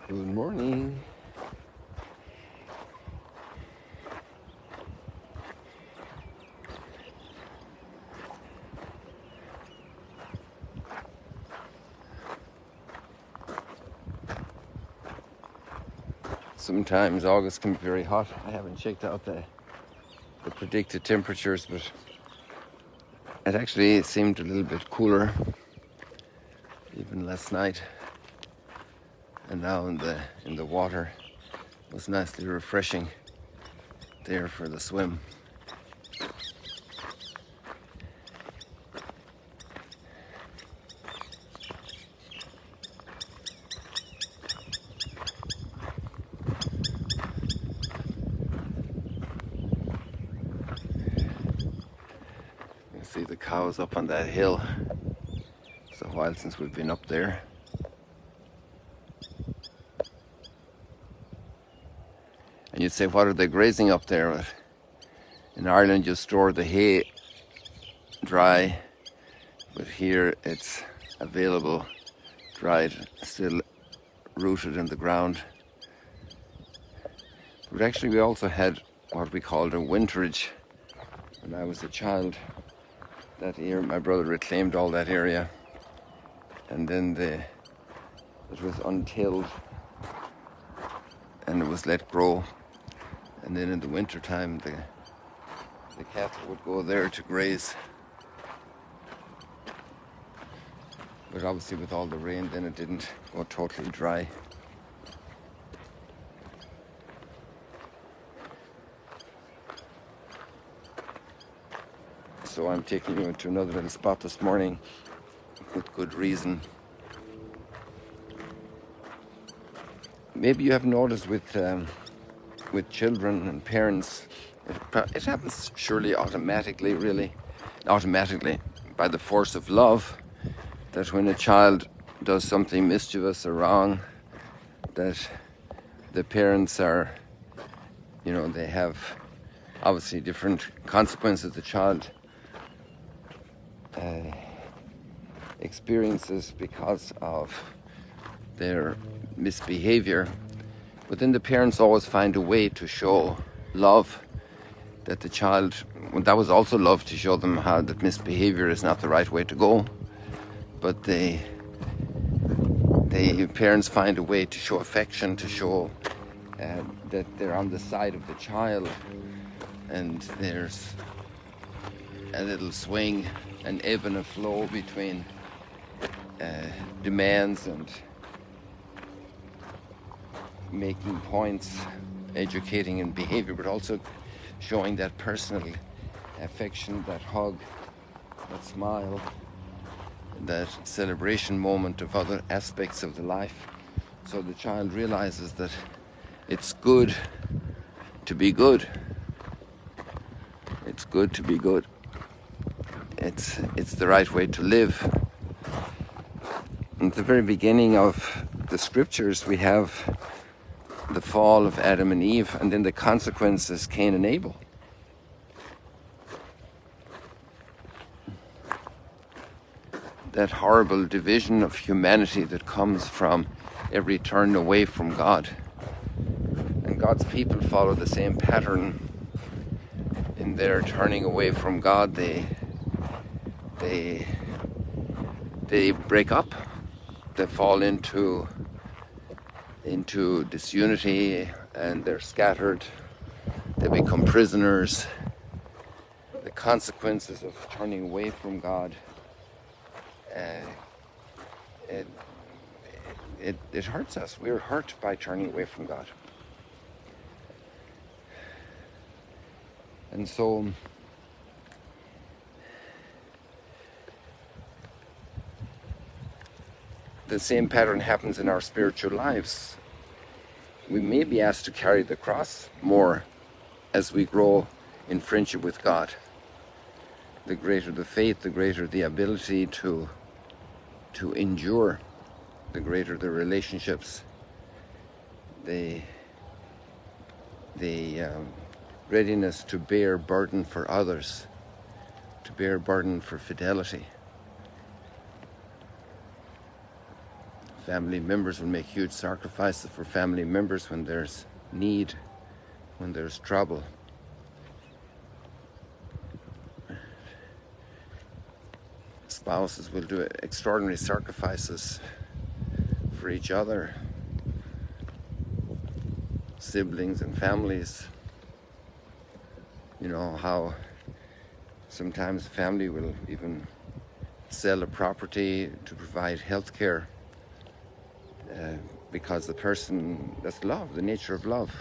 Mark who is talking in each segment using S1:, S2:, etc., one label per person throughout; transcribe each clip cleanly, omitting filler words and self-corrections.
S1: Good morning. Sometimes August can be very hot. I haven't checked out the predicted temperatures, but it actually seemed a little bit cooler even last night. And now in the water it was nicely refreshing there for the swim. You see the cows up on that hill. It's a while since we've been up there. And you'd say, what are they grazing up there? But in Ireland you store the hay dry, but here it's available dried, still rooted in the ground. But actually we also had what we called a winterage when I was a child. That year my brother reclaimed all that area, and then it was untilled and it was let grow, and then in the winter time the cattle would go there to graze. But obviously with all the rain then it didn't go totally dry. So I'm taking you into another little spot this morning with good reason. Maybe you have noticed with children and parents, it happens surely automatically, by the force of love, that when a child does something mischievous or wrong, that the parents are, they have obviously different consequences the child experiences because of their misbehavior. But then the parents always find a way to show love, that the child, that was also love, to show them how that misbehavior is not the right way to go. But the parents find a way to show affection, to show that they're on the side of the child, and there's a little swing, an ebb and a flow between demands and making points, educating in behavior, but also showing that personal affection, that hug, that smile, that celebration moment of other aspects of the life. So the child realizes that it's good to be good. It's good to be good. It's the right way to live. At the very beginning of the scriptures we have the fall of Adam and Eve, and then the consequences, Cain and Abel. That horrible division of humanity that comes from every turn away from God. And God's people follow the same pattern in their turning away from God. They break up. They fall into disunity, and they're scattered. They become prisoners. The consequences of turning away from God, it hurts us. We're hurt by turning away from God. And so the same pattern happens in our spiritual lives. We may be asked to carry the cross more as we grow in friendship with God. The greater the faith, the greater the ability to endure, the greater the relationships, the readiness to bear burden for others, to bear burden for fidelity. Family members will make huge sacrifices for family members when there's need, when there's trouble. Spouses will do extraordinary sacrifices for each other. Siblings and families. You know how sometimes a family will even sell a property to provide health care because the person, that's love, the nature of love.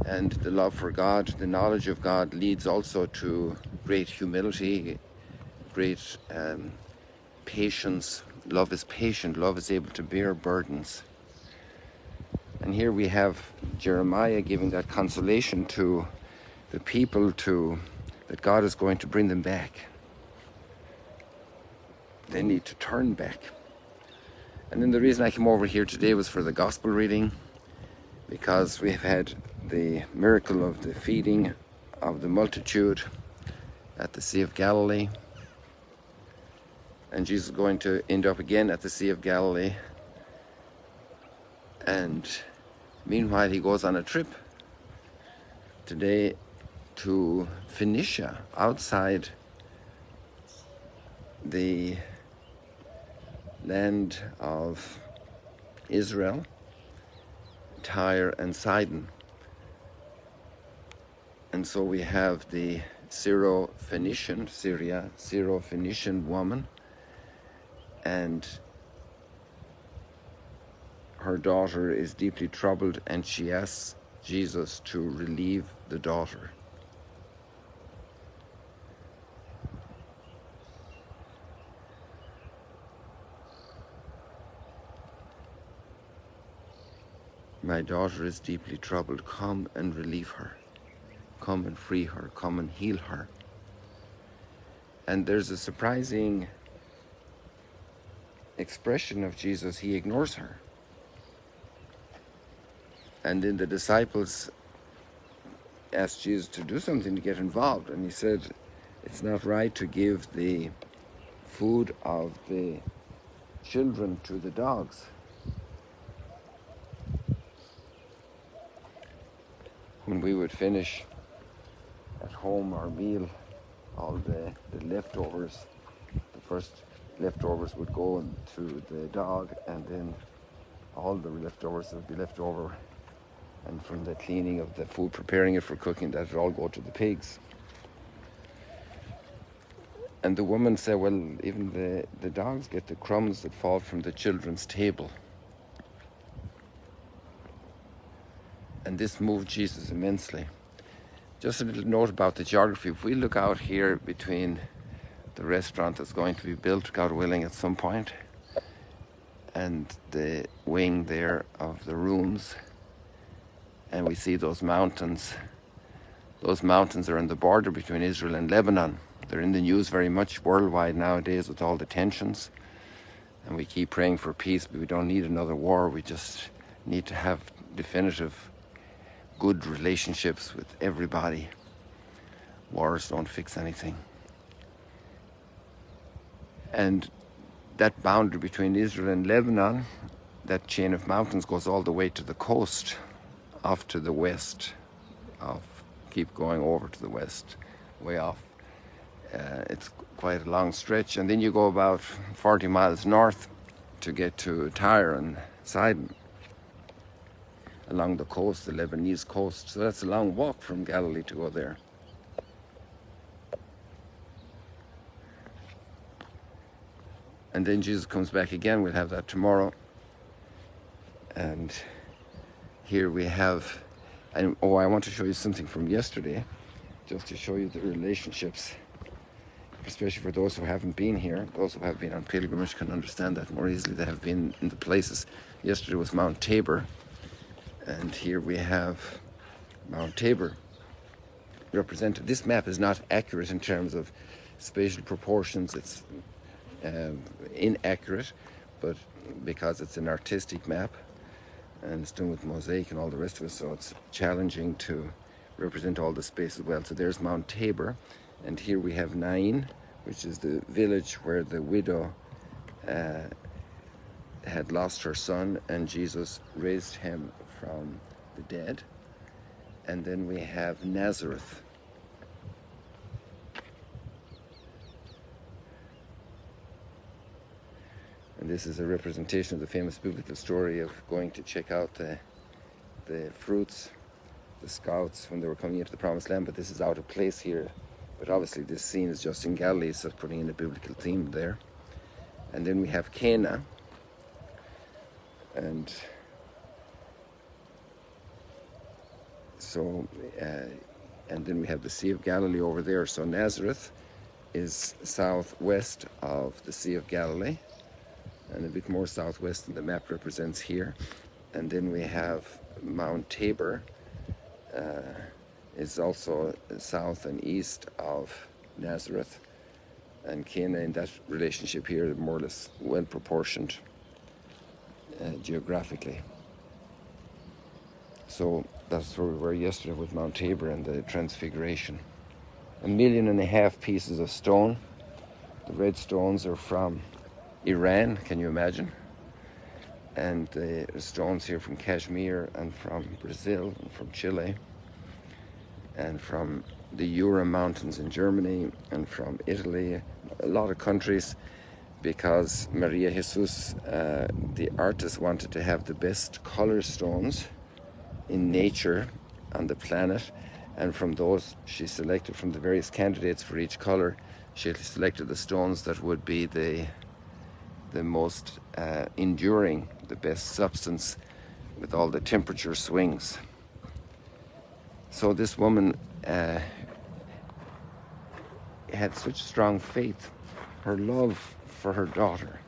S1: And the love for God, the knowledge of God leads also to great humility, great patience. Love is patient, love is able to bear burdens. And here we have Jeremiah giving that consolation to the people that God is going to bring them back. They need to turn back. And then the reason I came over here today was for the gospel reading, because we've had the miracle of the feeding of the multitude at the Sea of Galilee. And Jesus is going to end up again at the Sea of Galilee. And meanwhile, he goes on a trip today to Phoenicia, outside the land of Israel, Tyre and Sidon. And so we have the Syro-Phoenician woman, and her daughter is deeply troubled, and she asks Jesus to relieve the daughter. My daughter is deeply troubled. Come and relieve her. Come and free her. Come and heal her. And there's a surprising expression of Jesus. He ignores her. And then the disciples asked Jesus to do something to get involved. And he said, it's not right to give the food of the children to the dogs. When we would finish at home our meal, all the leftovers, the first leftovers would go to the dog, and then all the leftovers would be left over. And from the cleaning of the food, preparing it for cooking, that would all go to the pigs. And the woman said, well, even the dogs get the crumbs that fall from the children's table. And this moved Jesus immensely. Just a little note about the geography. If we look out here between the restaurant that's going to be built, God willing, at some point, and the wing there of the rooms, and we see those mountains. Those mountains are on the border between Israel and Lebanon. They're in the news very much worldwide nowadays with all the tensions. And we keep praying for peace, but we don't need another war. We just need to have definitive good relationships with everybody. Wars don't fix anything. And that boundary between Israel and Lebanon, that chain of mountains, goes all the way to the coast, off to the west, keep going over to the west, way off. It's quite a long stretch, and then you go about 40 miles north to get to Tyre and Sidon, along the coast, the Lebanese coast. So that's a long walk from Galilee to go there. And then Jesus comes back again. We'll have that tomorrow. And here we have, I want to show you something from yesterday, just to show you the relationships, especially for those who haven't been here. Those who have been on pilgrimage can understand that more easily. They have been in the places. Yesterday was Mount Tabor, and here we have Mount Tabor represented. This map is not accurate in terms of spatial proportions. It's inaccurate, but because it's an artistic map and it's done with mosaic and all the rest of it, so it's challenging to represent all the spaces well. So there's Mount Tabor, and here we have Nain, which is the village where the widow had lost her son, and Jesus raised him from the dead. And then we have Nazareth. And this is a representation of the famous biblical story of going to check out the fruits, the scouts, when they were coming into the promised land. But this is out of place here. But obviously this scene is just in Galilee, so putting in a biblical theme there. And then we have Cana. And so, and then we have the Sea of Galilee over there. So Nazareth is southwest of the Sea of Galilee, and a bit more southwest than the map represents here. And then we have Mount Tabor, is also south and east of Nazareth. And Cana, in that relationship here, are more or less well proportioned geographically. So that's where we were yesterday with Mount Tabor and the Transfiguration. 1.5 million pieces of stone. The red stones are from Iran, can you imagine? And the stones here from Kashmir and from Brazil and from Chile and from the Jura Mountains in Germany and from Italy, a lot of countries, because Maria Jesus, the artist, wanted to have the best color stones in nature on the planet, and from those she selected, from the various candidates for each color, she selected the stones that would be the most enduring, the best substance with all the temperature swings. So this woman had such strong faith, her love for her daughter,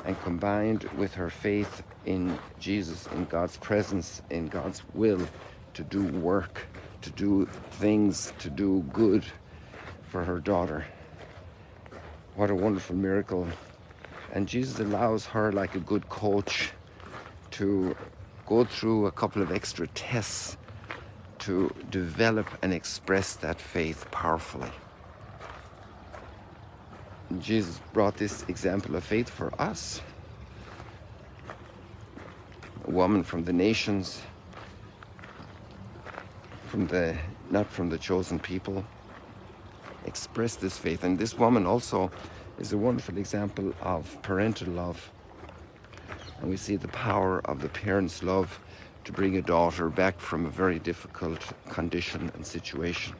S1: and combined with her faith in Jesus, in God's presence, in God's will to do work, to do things, to do good for her daughter. What a wonderful miracle. And Jesus allows her, like a good coach, to go through a couple of extra tests to develop and express that faith powerfully. And Jesus brought this example of faith for us. A woman from the nations, not from the chosen people, expressed this faith. And this woman also is a wonderful example of parental love. And we see the power of the parents' love to bring a daughter back from a very difficult condition and situation.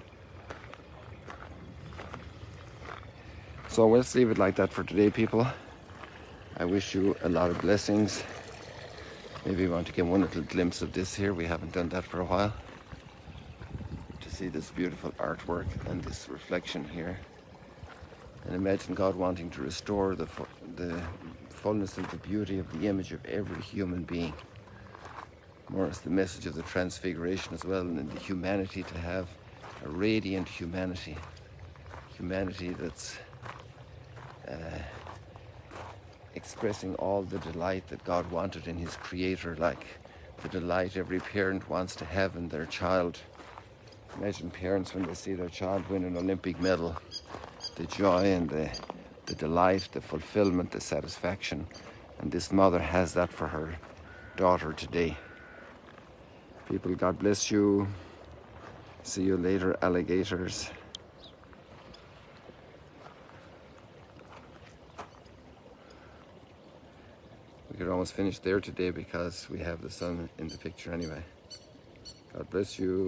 S1: So let's leave it like that for today, people. I wish you a lot of blessings. Maybe you want to get one little glimpse of this here. We haven't done that for a while. To see this beautiful artwork and this reflection here. And imagine God wanting to restore the fullness and the beauty of the image of every human being. More as the message of the Transfiguration as well, and in the humanity, to have a radiant humanity. Humanity that's expressing all the delight that God wanted in his creator, like the delight every parent wants to have in their child. Imagine parents when they see their child win an Olympic medal, the joy and the delight, the fulfillment, the satisfaction. And this mother has that for her daughter today. People, God bless you. See you later, alligators. We could almost finish there today because we have the sun in the picture anyway. God bless you.